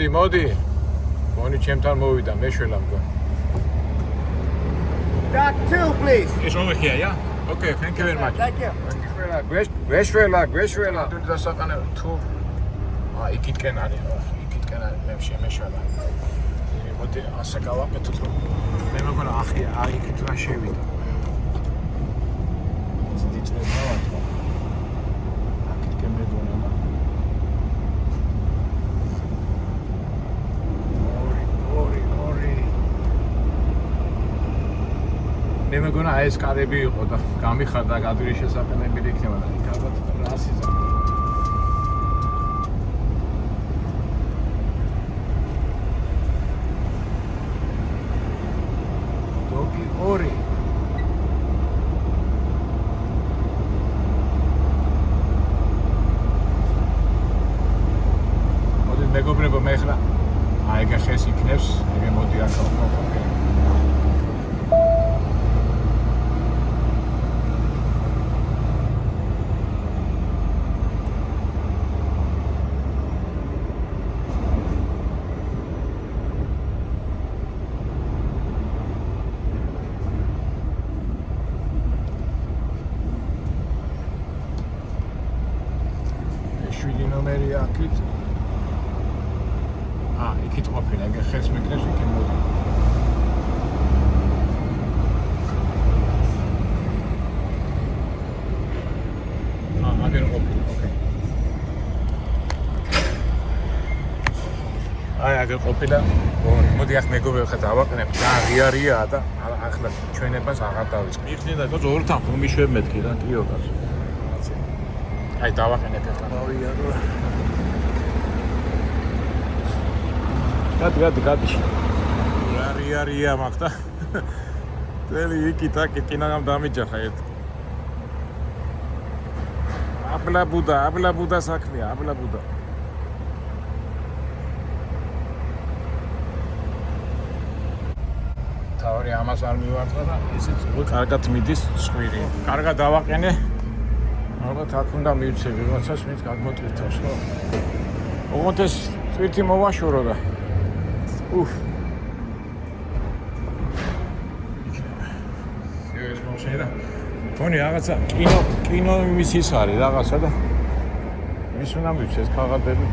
მოდი. გონი ჩემთან მოვიდა, მეშველა მგონი. Back two, please. It's over here, yeah? Okay, thank you very much. Thank you. გვეშველა. დუდი დასაყანე თუ იქითკენ არის, მე შემეშველა. მოდი ასე გავაკეთოთ, რომ მე მეგონა იქით რა შევიდა. ძიძრებს დავატყო. აქითკენ მეგონა. ორი. მე მეგონა ეს კარები იყო და გამიხარდა გადვირის შესაყენებელი იქნება და იქ ალბათ რა სიზა. ორი მოდი მეგობრებო მე ხრა ეგ ხეს იქნებს ეგ მოდი აქ ნომერი აქეთ. იქით ყოფილა, ეგ ხეს მეკნეს იქ მოდი. აგერ ყოფილა, ოკეი. აგერ ყოფილა. მოდი ახ მეგობრებო ხა დავაყენებ. ღიარია და ახლა ჩვენებას აღარ დავიწყე. მიხდიდა გოც ორთან ხომიშვებ მეთქი რა, კიო კაცო. აი დავაყენებ ახლა. გადი. რია მაგდა. წელი იქით კინაღამ დამიჯახა ერთ. აბლაბუდა საქმეა, აბლაბუდა. თავი ამას არ მივარტყა და ისიც კარგად მიდის სვირი. კარგად დავაყენე. ალბათ აქ უნდა მივცები, როდესაც მით გადმოტვირთავს, ხო? ოღონდ ეს წვირთი მოვაშორო და ეს მოშერა. თონი რაღაცა კინო იმის ის არის რაღაცა და ის უნდა მივცეს ქაღალდები.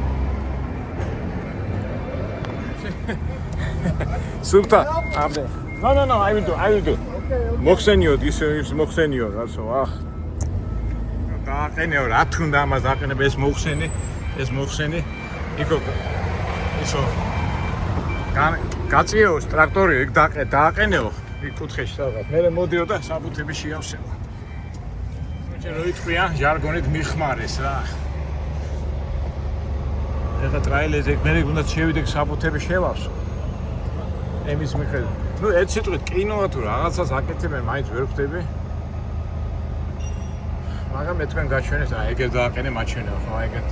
სულტა, აბე. No, I will do. Okay. მოხსენიოდ ის მოხსენიო, რაცო, დააყენეო, რა თქმა ამას დააყენებ ეს მოხსენი. იქო ისო გაწიეოს ტრაქტორი იქ დააყენეო იქ კუთხეში სადღაც. მე მოდიო და საბუთები შეავსებო. რო იტყვია, ჟარგონით მიხმარეს რა. ეხლა ტრაილერზე მე უნდა შევიდე საბუთები შევავსო. ემის მიხედვით. ნუ ერთ სიტყვით კინოა თუ რაღაცას აკეთებენ, მაინც ვერ ხვდები. მაგრამ მე თქვენ გაჩვენეთ, ეგეთ დააყენე მაჩვენეო, ხო, ეგეთ.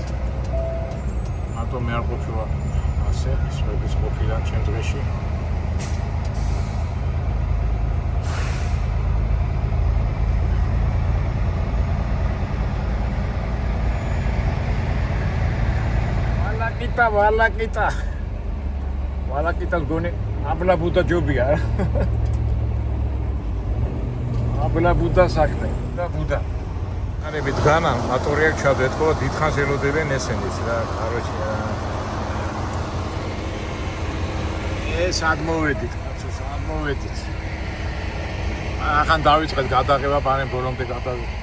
მარტო მე არ ყოფილა ასე, ის ყოფილა ჩემ დღეში. ვალაკიტას გონი აბლაბუდა ჯობია. აბლაბუდა საქმე. ბუდა. არები დგანა, მატორი აქვს ჩადეთ, ხოლო დიდხანს ელოდებენ ესენიც რა, კაროჩი. სადმოვედით, კაცო, სადმოვედით. ახან დავიწყეთ გადაღება, პარენ ბოლომდე გადავიდეთ.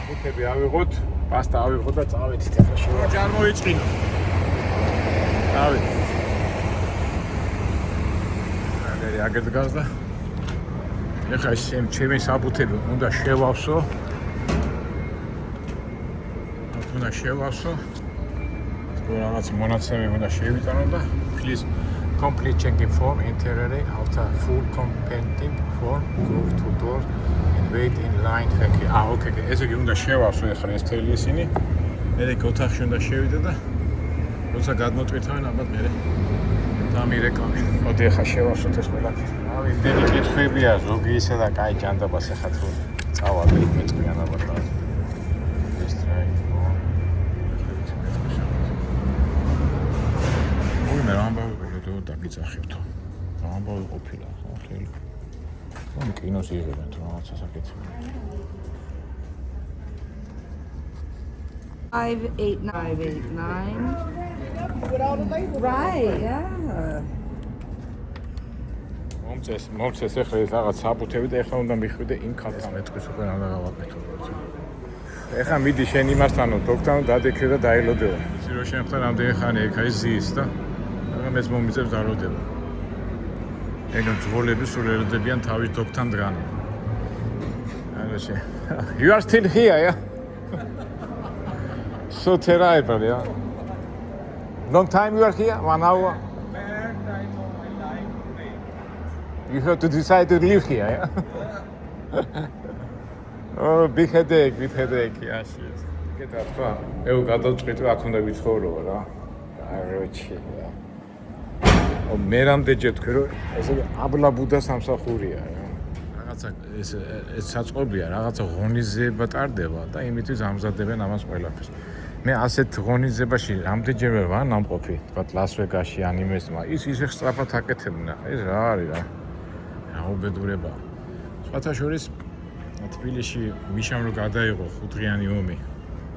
ხუთები ავიღოთ, პასტა ავიღოთ და წავედით ახლა შევა. ჯარ მოიწყინო. დავით. აგერ დგას და ეხლა ჩემი საბუთები უნდა შევავსო. რაღაც მონაცემები უნდა შევიტანო და please complete checking form interior after full completing form go to door and wait in line. Okay, ესე იგი უნდა შევავსო ეხლა ეს თელი ისინი. მე ოთახში უნდა შევიდე და როცა გადმოტვირთავენ ალბათ მე დამირეკავი. მოდი ახლა შევავსოთ ეს ყველაფერი. იმდენი კითხვებია, ზოგი ისე და კაი ჯანდაბას ახლა თუ წავალ იქ მეწყიან ალბათ რა. ეს ტრაი. გიწახებთო. ამბავი ყოფილა ხო ხელი. ამ კინოს იღებენ თუ რაღაცა საკეთებია. 589. Right, yeah. მომწეს ახლა ეს რაღაც საბუთები და ახლა უნდა მიხვიდე იმ ხალხს მეთქვის უკვე რა გავაკეთო. ახლა მიდი შენ იმასთანო დოქტორ დადექრე და დაელოდება. იცი რომ შენ ხარ რამდენი ხანი ეგ არის ზის და ამას მომიწევს დაროდება. ეგ ძღოლები სულ ელოდებიან თავის დოქტორთან დღან. You are still here, yeah? So terrible, yeah? Long time you are here? 1 hour? You have to decide to live here, yeah? Oh, big headache, yeah, shit. Get that far. Eu გადავწყვიტ რომ აქ უნდა ვიცხოვრო რა. აროჩი. ო მე რამდენჯერ თქვი რომ ესე აბლაბუდა სამსახურია რა. რაღაცა ეს საწყობია, რაღაცა ღონისძიება ტარდება და იმითი ამზადებენ ამას ყველაფერს. მე ასეთ ღონისძიებაში რამდენჯერ ვარ ნამყოფი, თქვა ლას-ვეგასში ანიმეს, ის ისე სწრაფად აკეთებნა. ეს რა არის რა? რა უბედურებაა. სხვათა შორის თბილისში მიშამ რო გადაიღო 5-დღიანი ომი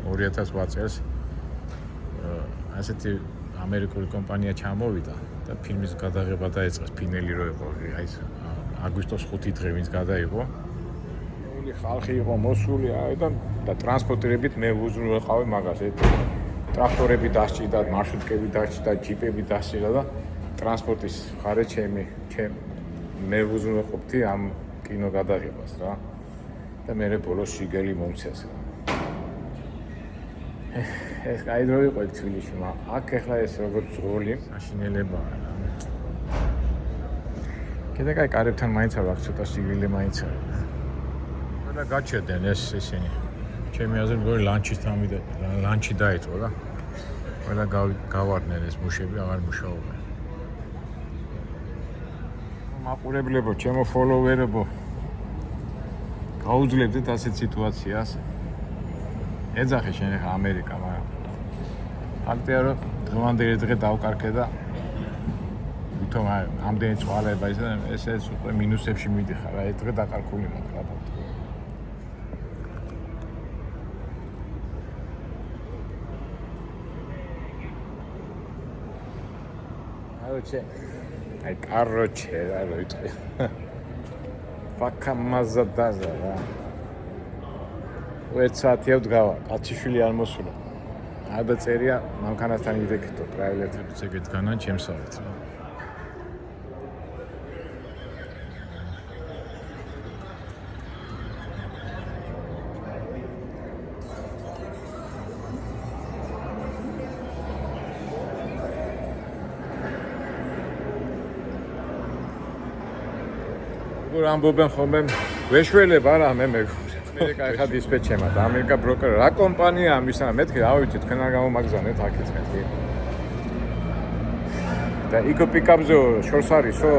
2008 წელს ასეთი ამერიკული კომპანია ჩამოვიდა და ფილმის გადაღება დაიწყეს ფინელი რო იყო აი აგვისტოს 5 დღე ვინც გადაიღოული ხალხი იყო მოსული და ტრანსპორტირებით მე ვუზრუნველყავი მაგას ტრაქტორები დასჭიდა მარშრუტკები დასჭიდა ჯიპები დასჭიდა და ტრანსპორტის ხარე მე ვუზრუნველყოფთი ამ კინო გადაღებას რა და მე ბოლოს შიგელი მომცეს რა ეს გაიდრო იყო თბილისში მაგრამ აქ ახლა ეს როგორც ძღოლი საშინელებაა რა კიდე კაი კარებთან მაინც აქვს ცოტა სიგრილი მაინც არის და გაჩერდნენ ეს ისინი ჩემი აზრით მგონი ლანჩი დაიწყო და ყველა გავარდნენ ეს მუშები აღარ მუშაობენ მაყურებლებო ჩემო ფოლოვერებო გაუძლებდეთ ასეთ სიტუაციას ეძახე შენ ახლა ამერიკა მაგრამ ფაქტია რომ დღევანდელი დღე დავკარგე და ვითომ ამდენი წვალება ის ეს უკვე მინუსებში მიდიხარ რა ეს დღე დაკარგული მაქვს რა თქმა უნდა короче რა როიტყვი ფაკამაზადაზა რა უეცათია ვდგავა კაციშვილი არ მოსულა აბა წერია მანქანასთან იდექტო პრაილეთებს ეგეთგანა ჩემსავით რა ამბობენ ხოლმე ვეშველებ არა მე ამერიკა ხა დისპეჩერმა და ამერიკა ბროკერ რა კომპანია მისანა მეთქი რა ვიცი თქვენ არ გამომაგზავნეთ აქეთ მეთქი და იქ პიკაპზე შორს არისო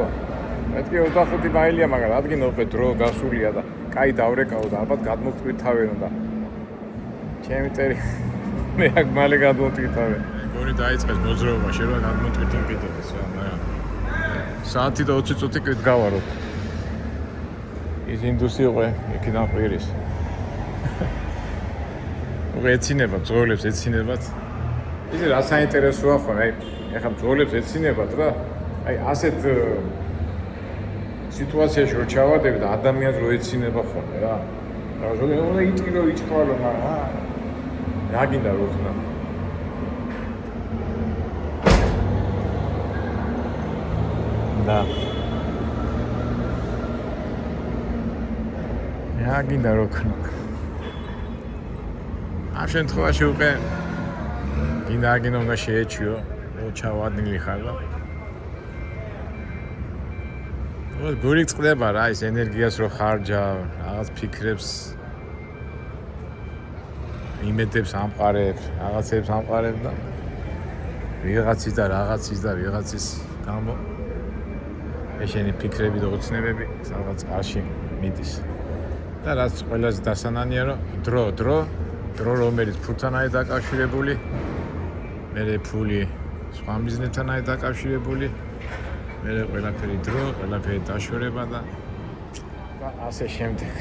მეთქი 25 მაილია მაგრამ ადგინო უკვე დრო გასულია და კაი დავრეკაო და ალბათ გადმოვწყვით თავენ და ჩემი წერი მე აქ მალე გადმოვწყვით თავენ გონი დაიწყეს მოძრაობა შენ რა გადმოვწყვით იმკიდებს რა მაგრამ საათი და 20 წუთი კი გავარო ის ინდუსტრია უკვე იქიდან ყვირის. უკვე ეცინება, ბრძოლებს ეცინებათ. ის რა საინტერესოა ხო, აი, ეხლა ბრძოლებს ეცინებათ რა. აი, ასეთ სიტუაციაში რო ჩავადები და ადამიანს რო ეცინება ხოლმე რა. რა ზოგადად უნდა იტყირო იჭყვალო, მაგრამ რა გინდა რო ხნა. და რა გინდა რო ხნა. ამ შემთხვევაში უკვე გინდა აგინო უნდა შეეჩიო, რო ჩავადნილი ხარ და გული წყდება რა ის ენერგიას რო ხარჯავ, რაღაც ფიქრებს იმედებს ამყარებ, რაღაცებს ამყარებ და ვიღაცის და რაღაცის გამო ეშენი ფიქრები და ოცნებები რაღაც ყარში მიდის. და რაც ყველაზე დასანანია რომ დრო რომელიც ფულთან არის დაკავშირებული, მერე ფული სხვა მიზნებთან არის დაკავშირებული მე ყველაფერი დრო, ყველაფერი დაშორება და ასე შემდეგ.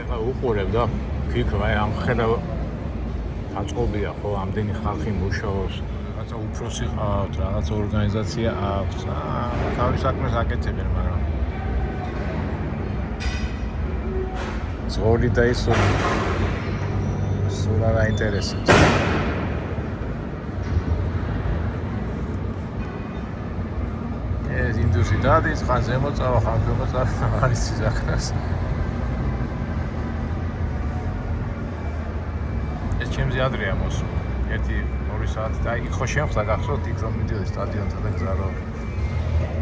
ეხლა უყურებ და ფიქრობ, აი ამ ხედავ აწყობია ხო, ამდენი ხალხი მუშაობს. რაღაცა უფროსი ყავთ, რაღაცა ორგანიზაცია აქვს. თავის საქმეს აკეთებენ, მაგრამ ზღორი და ის სულ არ აინტერესებს. ეს ინდუსი დადის, ხან ზემოწავა, ხან ქვემოწავა, არის სიზაქრას. ეს ჩემზე ადრეა მოსული. 1-2 საათი და იქ ხო შემხდა გახსოვთ იქ რომ მიდიოდი სტადიონთან და გზა რომ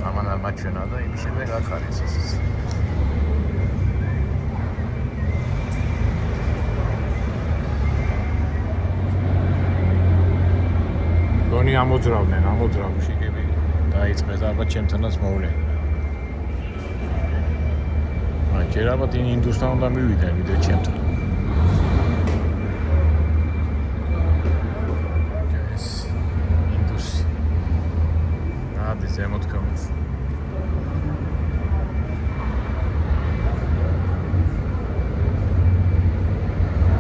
ამან არ მაჩვენა და იმის შემდეგ აქ არის ეს. გონი ამოძრავდნენ შიგები დაიწყეს ალბათ ჩემთანაც მოვლენ. ჯერ ალბათ ინდუსთან უნდა მივიდნენ ვიდრე ჩემთან. ზემოთ კომის.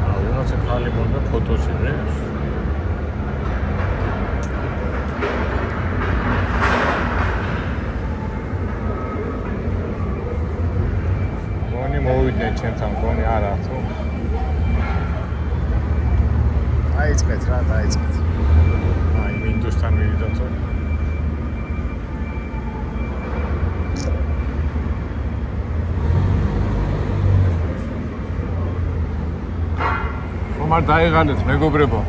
რაღაცა ხალი მომდა ფოტოზე რე. გონი მოვიდნენ ჩემთან, გონი არა თუ. დაიწყეთ რა, დაიწყეთ. აი ინდუსთან მივიდოთ. არ დაეღალეთ მეგობრებო.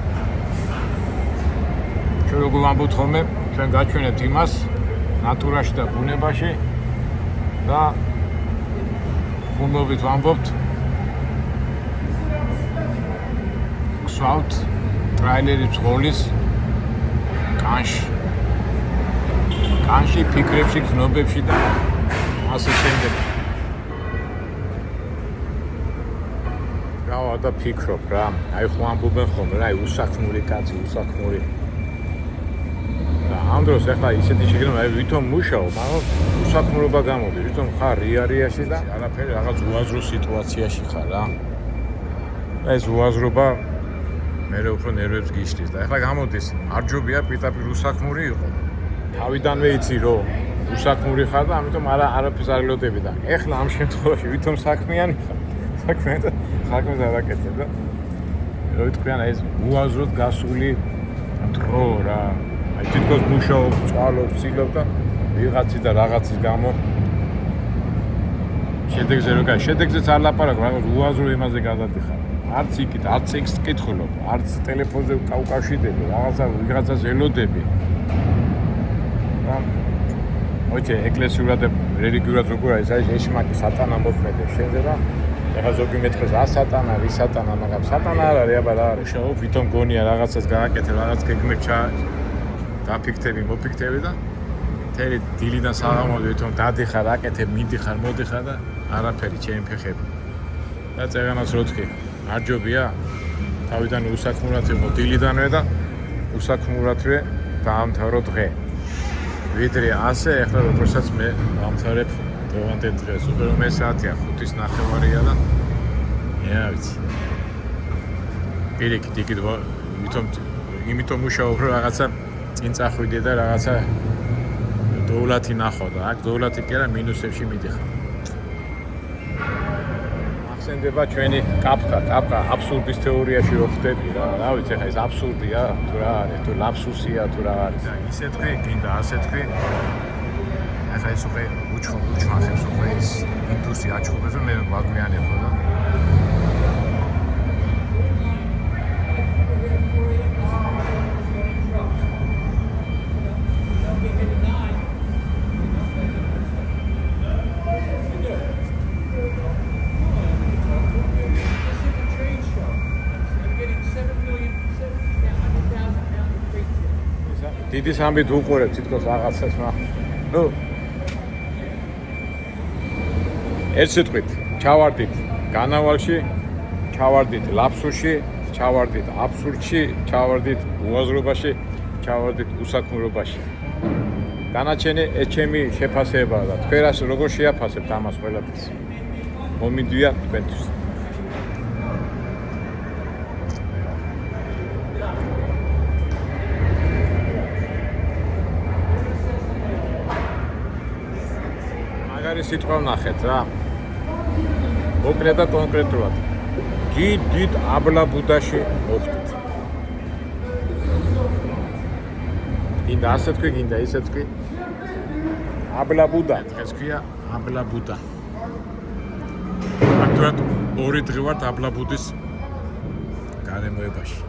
ჩვენ როგორ ვამბობთ ხოლმე, ჩვენ გაჩვენებთ იმას ნატურაში და ბუნებაში და ხუმრობით ვამბობთ გსვავთ ტრაილერის ღოლის კანში, ფიქრებში, გზნობებში და ასე შემდეგ. და ფიქრობ რა, აი ხო ამბობენ ხოლმე რა, უსაქმური კაცი, უსაქმური. და ამ დროს ახლა ისეთი შეგიძლია, აი ვითომ მუშაობ, მაგრამ უსაქმრობა გამოდის, ვითომ ხარ რიარიაში და არაფერი რაღაც უაზრო სიტუაციაში ხარ რა. და ეს უაზრობა მე უფრო ნერვებს გიშლის და ახლა გამოდის, არ ჯობია პირდაპირ უსაქმური იყო. თავიდანვე იცი რომ უსაქმური ხარ და ამიტომ არაფერს არ ელოდები და ახლა ამ შემთხვევაში ვითომ საქმიანი ხარ. საქმეს არ აკეთებ და რო ვიტყვიან ეს უაზროდ გასული დრო რა. აი თვითონ მუშაობ, წვალობ, ცილობ და ვიღაცი და რაღაცის გამო შედეგზე რო გაი, შედეგზეც არ ლაპარაკობ, რაღაც უაზრო იმაზე გადადიხარ. არც იქით, არც ექს კითხულობ, არც ტელეფონზე უკავშირდები, ვიღაცას ელოდები. და ოჩე ეკლესიურად და რელიგიურად როგორ არის, აი ეშმაკი სატანა მოქმედებს შენზე და ეხლა ზოგი მეტყვის ასატანა, ვისატანა, მაგრამ სატანა არ არის, აბა რა არის. შევ ვითომ გონია რაღაცას გააკეთებ, რაღაც გეგმებჩა დაფიქრები, მოფიქრები და მთელი დილიდან საღამოთი ვითომ დადიხარ, აკეთებ, მიდიხარ, მოდიხარ და არაფერი ჩემი ფეხები. და წეგანას რო თქვი, არ ჯობია თავიდან უსაქმურად იყო დილიდანვე და უსაქმურადვე დაამთავრო დღე. ვიდრე ასე, ეხლა როგორცაც მე დავამთავრებ დღევანდელ დღეს, უკვე მე საათია 5:09 და ვიცი. პირიქით იქით იმიტომ მუშაობ რომ რაღაცა წინ წახვიდე და რაღაცა დოვლათი ნახო და აქ დოვლათი კი არა მინუსებში მიდიხარ. ახსენდება ჩვენი კაპკა აბსურდის თეორიაში რო ხდები რა. რა ვიცი ხა ეს აბსურდია თუ რა არის, თუ ლაფსუსია თუ რა არის. ისე თქვი, გინდა ასე თქვი. ახლა ეს უკვე უჩვახებს უკვე ის ინდუსი აჩხუბებს და მე ვაგვიანებო და დიდი სამბით უყურებ თითქოს რაღაცას ნუ ერთ სიტყვით ჩავარდით განავალში ჩავარდით ლაფსურში, ჩავარდით აბსურდში, ჩავარდით უაზრობაში, ჩავარდით უსაქმურობაში. დანარჩენი ეს ჩემი შეფასებაა და თქვენ როგორ შეაფასებთ ამას ყველაფერს? მომიდვია თქვენთვის. მაგარი სიტყვა ვნახეთ რა. მოკლედ და კონკრეტულად. დიდ აბლაბუდაში მოხდით. გინდა ასე თქვი, გინდა ისე თქვი. აბლაბუდა, ეს ქვია აბლაბუდა. აქტუალურად 2 დღე ვართ აბლაბუდის გარემოებაში.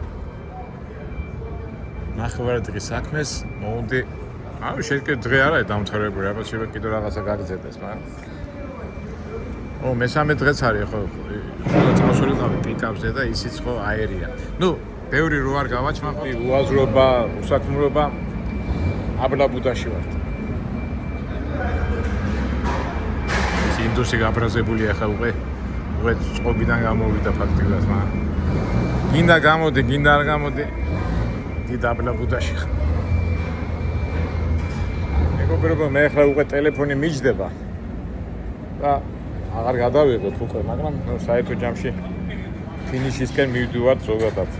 ნახევარი საქმეს მოვუდი. შეიძლება დღე არაა დამთავრებული, ალბათ შეიძლება კიდევ რაღაცა გაგრძელდეს, მაგრამ მესამე დღეც არის ხო წავსულიყავი პიკაპზე და ისიც ხო აერია. ბევრი რო არ გავაჩმახდი, უაზრობა, უსაქმრობა აბლაბუდაში ვართ. ინდუსი გაბრაზებული ახლა უკვე წყობიდან გამოვიდა ფაქტიურად, მაგრამ გინდა გამოდი, გინდა არ გამოდი, დიდ აბლაბუდაში ხარ. მეგობრებო, მე ახლა უკვე ტელეფონი მიჯდება და აღარ გადავიღოთ უკვე, მაგრამ საერთო ჯამში ფინიშისკენ მივდივართ ზოგადად.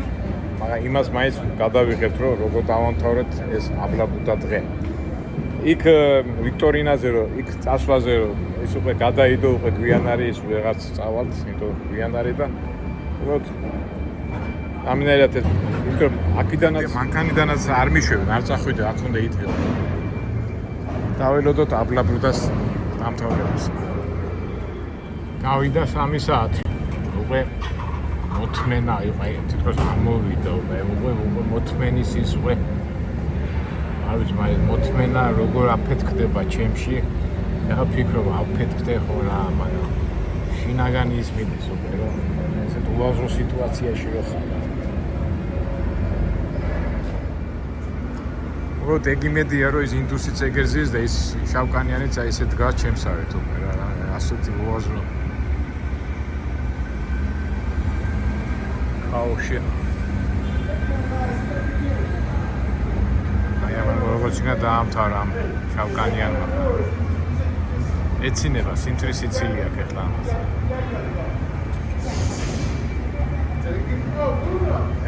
მაგრამ იმას მაინც გადავიღებთ, რომ როგორ დავამთავრეთ ეს აბლაბუდა დღე. იქ ვიქტორინაზე რომ იქ წასვლაზე რომ ის უკვე გადაიდო, უკვე გვიან არის, ის ვეღარც წავალთ, იმიტომ გვიან არის და უბრალოდ ამნაირად ეს იმიტომ აქიდანაც მანქანიდანაც არ მიშვევენ, არ წახვიდე, აქ უნდა იდგე. დაველოდოთ აბლაბუდას დამთავრებას. გავიდა 3 საათი. უკვე მოთმენა იყო, თითქოს ამოვიდა უკვე მოთმენის ის უკვე არ ვიცი, მაგრამ მოთმენა როგორ აფეთქდება ჩემში. ეხლა ფიქრობ, აფეთქდე ხო რა, მაგრამ შინაგანი ის მიდის უკვე, რომ ესეთ უაზრო სიტუაციაში რო ხარ. უბრალოდ ეგ იმედია, რომ ის ინდუსი წეგერზის და ის შავკანიანიც აი ესე დგას ჩემსავეთ უკვე რა, ასეთი უაზრო ხაოში. აი ამან როგორც იქნა დაამთავრა ამ შავკანიანმა. ეცინება, სიმწრის სიცილი აქვს ახლა ამას.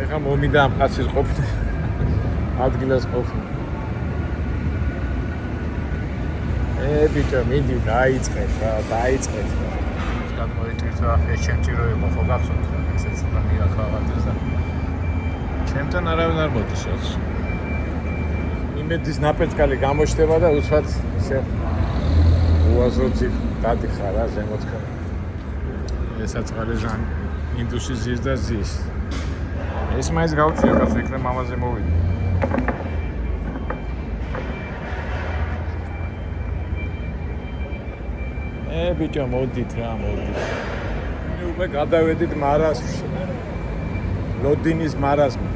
ეხლა მომიდა ამ ხაცის ყოფნა. ადგილას ყოფნა. ბიჭო, მიდი, დაიწყეთ რა, დაიწყეთ. გადმოიტვირთვა, ეს ჩემი რო იყო, ხო გახსოვთ, ესეც და მირაქავდეს და ჩემთან არავინ არ მოდის რაც. იმედის ნაპეწკალი გამოჩნდება და უცბად ისე უაზროცი დადიხარ რა ზემოთქა. ესაწყალი ჟან ინდუსი ზის და ზის. ეს მაინც გავუჩია, რაც ვიქნე მამაზე მოვიდა. ბიჭო, მოდით რა, მოდით. უკვე გადავედით მარაზმში. ლოდინის მარაზმი.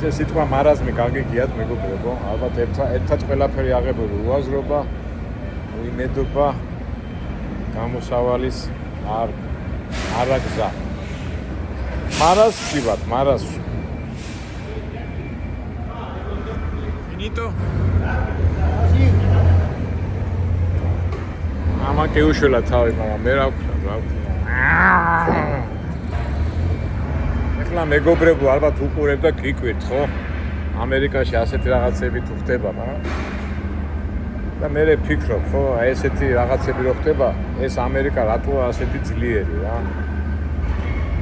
ეს სიტყვა მარაზმი გაგიგიათ მეგობრებო, ალბათ ერთად ყველაფერი აღებული, უაზრობა, უიმედობა, გამოსავალის არაგზა. მარაზმში ვართ, მარაზმში. Finito? ამა კეუშველა თავი, მაგრამ მე რა ვქნა, რა ვქნა. ეხლა მეგობრებო, ალბათ უყურებ და გიკვირთ, ხო? ამერიკაში ასეთი რაღაცები თუ ხდება, მაგრამ და მე ვფიქრობ, ხო, აი ესეთი რაღაცები რო ხდება, ეს ამერიკა რატოა ასეთი ძლიერი რა?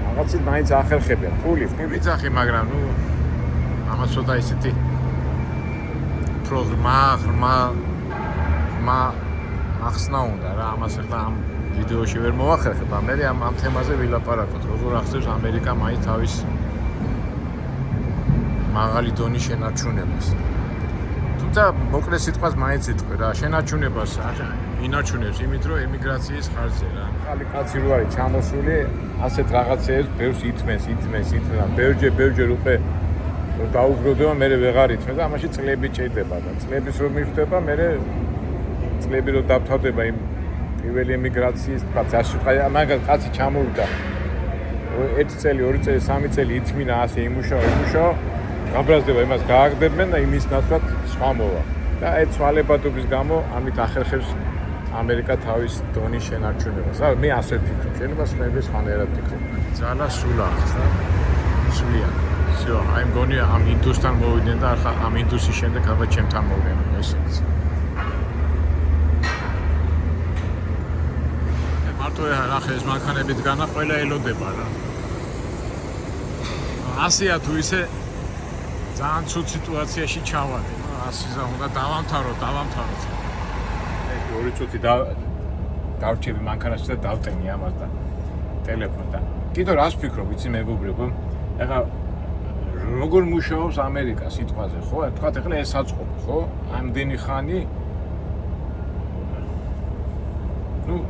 რაღაცით მაინც ახერხებიან, ფული ვიცახი, მაგრამ ამას ცოტა ისეთი პროგრამა ახსნა უნდა რა, ამას ახლა ამ ვიდეოში ვერ მოვახერხებ, მე ამ თემაზე ვილაპარაკოთ, როგორ ახსნებს ამერიკა მაინც თავის მაღალი დონის შენარჩუნებას. თუმცა მოკლე სიტყვას მაინც იტყვი რა, შენარჩუნებას ინარჩუნებს იმით, რომ ემიგრაციის ხარჯზე რა. ხალი კაცი რო არის ჩამოსული, ასეთ რაღაცებს ბევრს ითმენს, ბევრჯერ უკვე რომ დაუგროვდება, მე ვეღარ ითმე და ამაში წლები ჭირდება და წლების რომ მიხვდება, მე წლები რომ დავთავდება იმ პირველი ემიგრაციის, თქვა, მაგალითად კაცი ჩამოვიდა 1 წელი, 2 წელი, 3 წელი ითმინა ასე იმუშაო, გაბრაზდება იმას გააგდებენ და იმის ნაცვლად სხვა მოვა. და ეს ცვალებადობის გამო ამით ახერხებს ამერიკა თავის დონის შენარჩუნებას. მე ასე ვფიქრობ, შეიძლება სხვაები სხვანაირად ფიქრობ. ძალა სულ აქვს და სულია. всё, აი მგონი ამ ინდუსთან მოვიდნენ და ახლა ამ ინდუსის შემდეგ ალბათ ჩემთან მოვიდნენ ესეც. მარტო ახლა ეს მანქანები დგანა ყველა ელოდება რა. ასეა თუ ისე ძალიან ცუდ სიტუაციაში ჩავარდი. ასიზა უნდა დავამთავროთ. ორი წუთი დავრჩები მანქანაში და დავტენი ამას და ტელეფონს და კიდევ რას ვფიქრობ, იცი მეგობრებო? ეხლა როგორ მუშაობს ამერიკა სიტყვაზე, ხო? თქვათ ეხლა ეს საწყობი, ხო? ამდენი ხანი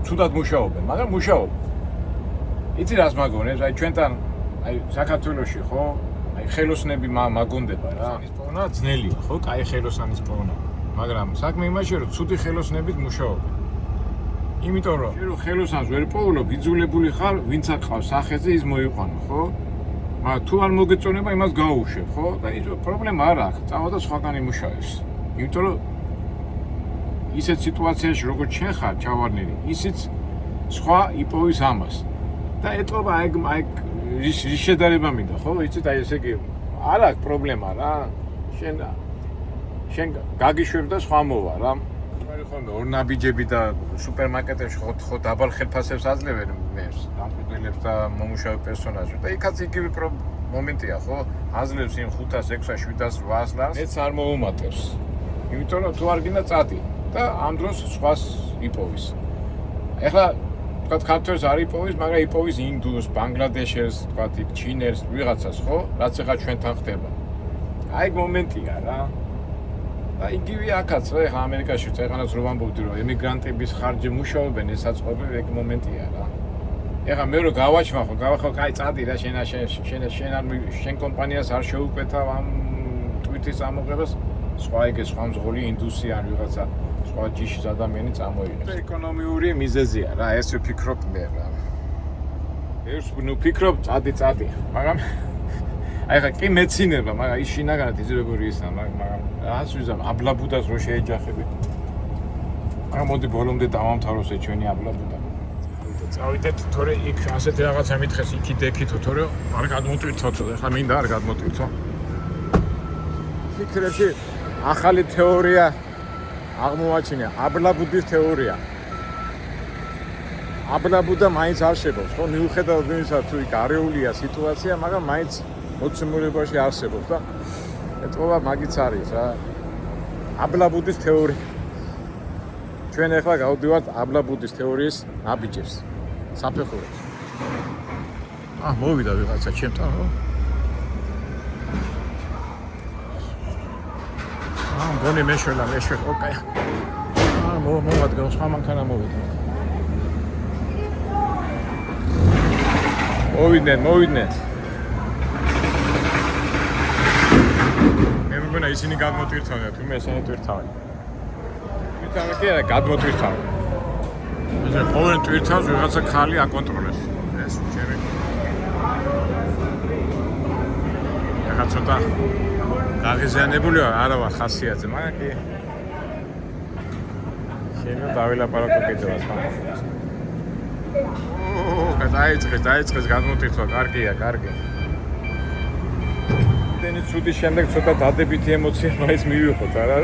ცუდად მუშაობენ, მაგრამ მუშაობენ. იცი რას მაგონებს? აი ჩვენთან აი საქართველოში, ხო? აი ხელოსნები მაგონდება რა. ის პოვნა ძნელია, ხო? კაი ხელოსანის პოვნა. მაგრამ საქმე იმაშია, რომ ცუდი ხელოსნებით მუშაობენ. იმიტომ რომ ხელოსანს ვერ პოულობ, იძულებული ხარ, ვინც აკყავს სახეზე ის მოიყვანო, ხო? მაგრამ თუ არ მოგეწონება, იმას გაუშვებ, ხო? და ის პრობლემა არ აქვს, წავა და სხვაგან იმუშავებს. იმიტომ რომ ისეთ სიტუაციაში, როგორც შენ ხარ ჩავარდნილი, ისიც სხვა იპოვის ამას. და ეტყობა აი რის შედარება მინდა, ხო? იცით, აი ესე იგი არ აქვს პრობლემა რა. შენ გაგიშვებ და სხვა მოვა რა. ხომ ორნაბიჯები და სუპერმარკეტებში ხო დაბალ ხელფასებს აძლევენ მერს, დამკვირვებლებს და მომუშავე პერსონაჟებს. და იქაც იგივე მომენტია, ხო? აძლევს იმ 500, 600, 700, 800 ლარს. მეც არ მოუმატებს. იმიტომ რომ თუ არ გინდა წადი და ამ დროს სხვას იპოვის. ეხლა თქვათ ქართველს არ იპოვის, მაგრამ იპოვის ინდუს, ბანგლადეშერს, თქვათ ჩინელს, ვიღაცას, ხო? რაც ეხლა ჩვენთან ხდება. აი მომენტია რა. და იგივე აქაც რა, ეხლა ამერიკაში წეღანაც რომ ამბობდი, რომ ემიგრანტების ხარჯი მუშაობენ, ეს საწყობი ეგ მომენტია რა. ეხლა მე რო გავაჩმა ხო, კაი წადი რა, შენ კომპანიას არ შეუკვეთავ ამ ტვიტის ამოღებას, სხვა ეგ სხვა მძღოლი ინდუსი ან ვიღაცა სხვა ჯიშის ადამიანი წამოიღებს. ეკონომიური მიზეზია რა, ეს ვფიქრობ მე რა. ეს ვფიქრობ, წადი, მაგრამ აი ხა კი მეცინება, მაგრამ ის შინაგანად ის როგორი ისაა, მაგრამ რას ვიზამ აბლაბუდას რო შეეჯახები. მაგრამ მოდი ბოლომდე დავამთავროს ეს ჩვენი აბლაბუდა. წავიდეთ, თორე იქ ასეთი რაღაცა მითხეს, იქით, თორე არ გადმოტვირთოთ, ეხლა მინდა არ გადმოტვირთო. ფიქრებში ახალი თეორია აღმოაჩინე, აბლაბუდის თეორია. აბლაბუდა მაინც არ შეგობს, ხო, მიუხედავად იმისა, თუ იქ არეულია სიტუაცია, მაგრამ მაინც მოცემულებაში არსებობს და ეტყობა მაგიც არის რა. აბლაბუდის თეორია. ჩვენ ახლა გავდივართ აბლაბუდის თეორიის ნაბიჯებს. საფეხურებს. მოვიდა ვიღაცა ჩემთან, ხო? მგონი მეშველა, ოკეი. მოვადგა, სხვა მანქანა მოვიდა. მოვიდნენ. მეგონა ისინი გადმოტვირთავენ, თუ მე ესენი ტვირთავენ. ვიტავე კი არა, გადმოტვირთავენ. ესე ყოველ ტვირთავს ვიღაცა ხალი აკონტროლებს. ეს ჩემი. ეხლა ცოტა გაღიზიანებული არა ვარ ხასიათზე, მაგრამ კი შეიძლება დავილაპარაკო კიდევაც მაგას. დაიწყეს გადმოტვირთვა, კარგია. დენი ცუდი შემდეგ ცოტა დადებითი ემოცია მაინც მივიღოთ, არა?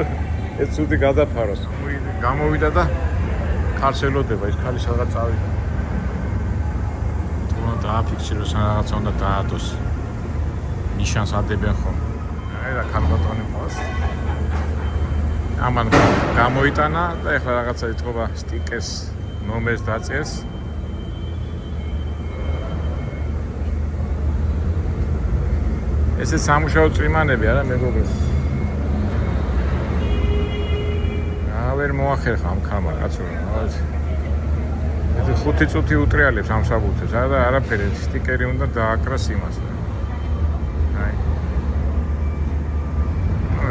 ეს ცუდი გადაფაროს. გამოვიდა და ხარს ელოდება, ის ხალი სადღაც წავიდა. თუ უნდა დააფიქსიროს რაღაცა უნდა დაადოს. ნიშანს ადებენ ხომ. აი რა ქალბატონი მყავს. ამან გამოიტანა და ეხლა რაღაცა ეთქობა სტიკეს ნომერს დაწერს. ესე სამუშაო წვიმანები არა მეგობრებო. ვერ მოახერხა ამ ქალმა კაცო რა. ეს 5 წუთი უტრიალებს ამ საბუთებს, და არაფერი სტიკერი უნდა დააკრას იმას. აი.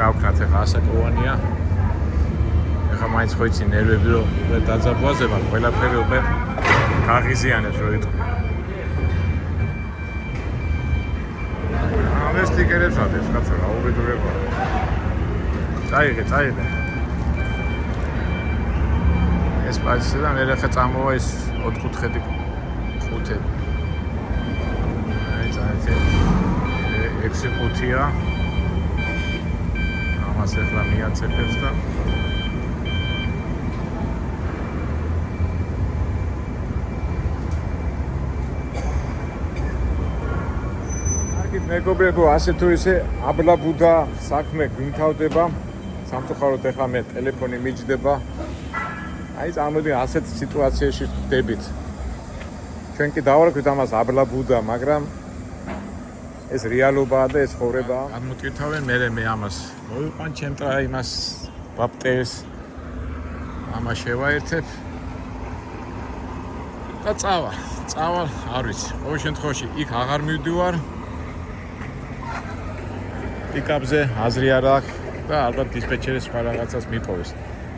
გავქნათ ახლა ასაკოვანია. ახლა მაინც ხო იცი ნერვები რომ დაძაბვაზება, ყველაფერი უკვე გაღიზიანებს რო იტყვი. ამერ სტიკერებს ades, კაცო, რა უბედურებაა. წაიღე. ეს პასიდან ერახა წამოვა ის 4 კუთხედი ხუთები. აი წაიღე. 6 ყუთია. ამას ახლა მიაცეფებს და მეგობრებო, ასე თუ ისე აბლაბუდა საქმე გვიმთავდება. სამწუხაროდ ახლა მე ტელეფონი მიჯდება. აი წარმოიდგინე ასეთ სიტუაციაში ვხდებით. ჩვენ კი დავარქვით ამას აბლაბუდა, მაგრამ ეს რეალობაა და ეს ცხოვრებაა. გამოტკითავენ მე ამას მოვიყვან ჩემთან იმას ბაპტეს. ამას შევაერთებ და წავალ, არ ვიცი. ყოველ შემთხვევაში იქ აღარ მივდივარ. პიკაპზე აზრი არ აქვს და ალბათ დისპეჩერის სხვა რაღაცას მიპოვეს.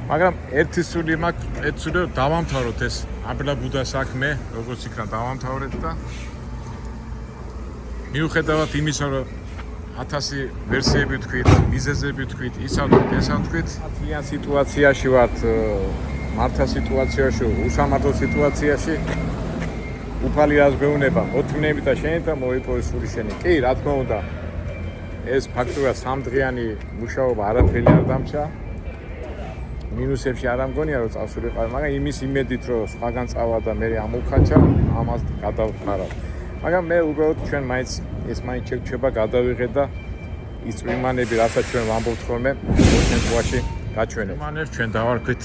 მაგრამ ერთი სული მაქვს, ერთ სული დავამთავროთ ეს აბლაბუდა საქმე, როგორც იქნა დავამთავრეთ და მიუხედავად იმისა, რომ 1000 ვერსიები თქვით, მიზეზები თქვით, ისავ თქვით, ძალიან სიტუაციაში ვართ, მართა სიტუაციაში, უსამართლო სიტუაციაში. უფალი რას გვეუბნება, მოთმინები და შენი და მოიპოვეს სული შენი. კი, რა თქმა უნდა. ეს ფაქტობრივად 3 დღიანი მუშაობა არაფერი არ დამჭა. მინუსებში არ ამგონია რომ წავსულიყავი, მაგრამ იმის იმედით რომ სხვაგან წავა და მე ამოვხაჩა, ამას გადავხარავ. მაგრამ მე უბრალოდ ჩვენ მაინც შეგვჩება გადავიღე და ის წვიმანები, რასაც ჩვენ ვამბობთ ხოლმე, შემთხვევაში გაჩვენებ. წვიმანებს ჩვენ დავარქვით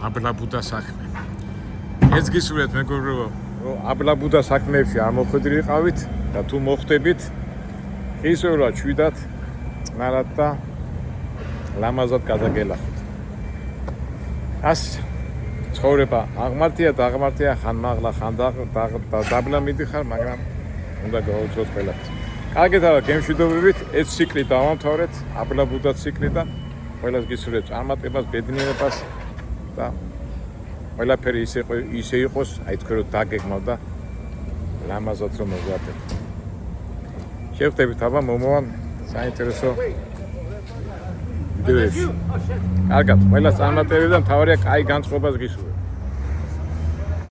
აბლაბუდა საქმე. ეს გისურვებთ მეგობრებო, რომ აბლაბუდა საქმეებში არ მოხვედრიყავით და თუ მოხვდებით ისევ ჩვიდათ წნარად და ლამაზად გადაგელახოთ. ას ცხოვრება აღმართია ხან მაღლა ხან დაბლა მიდიხარ, მაგრამ უნდა გავუძლოთ ყველაფერს. კარგით არა გემშვიდობებით, ეს ციკლი დავამთავრეთ, აბლაბუდა ციკლი და ყველას გისურვებთ წარმატებას, ბედნიერებას და ყველაფერი ისე იყოს, აი თქვენ რომ დაგეგმავთ და ლამაზად რომ მოგვატებთ. შევხვდებით აბა მომავალ საინტერესო ვიდეოებში. კარგად, ყველას წარმატებები და მთავარია კაი განწყობას გისურვებთ.